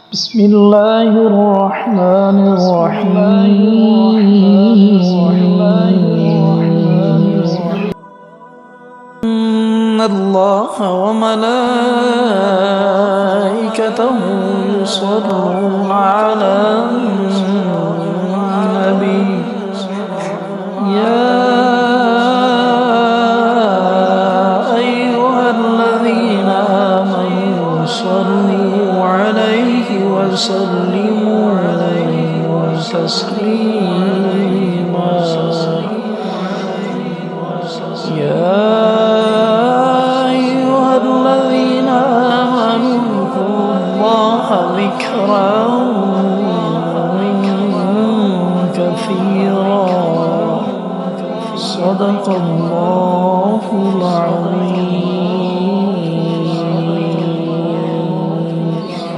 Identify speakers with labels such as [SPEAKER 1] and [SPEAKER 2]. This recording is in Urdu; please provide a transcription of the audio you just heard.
[SPEAKER 1] بسم الله الرحمن الرحيم إن الله وملائكته يصلون على النبي يا أيها الذين آمنوا صلوا عليه وسلموا تسليما يا أيها الذين آمنوا اذكروا الله ذكرا كثيرا صدق الله العظيم.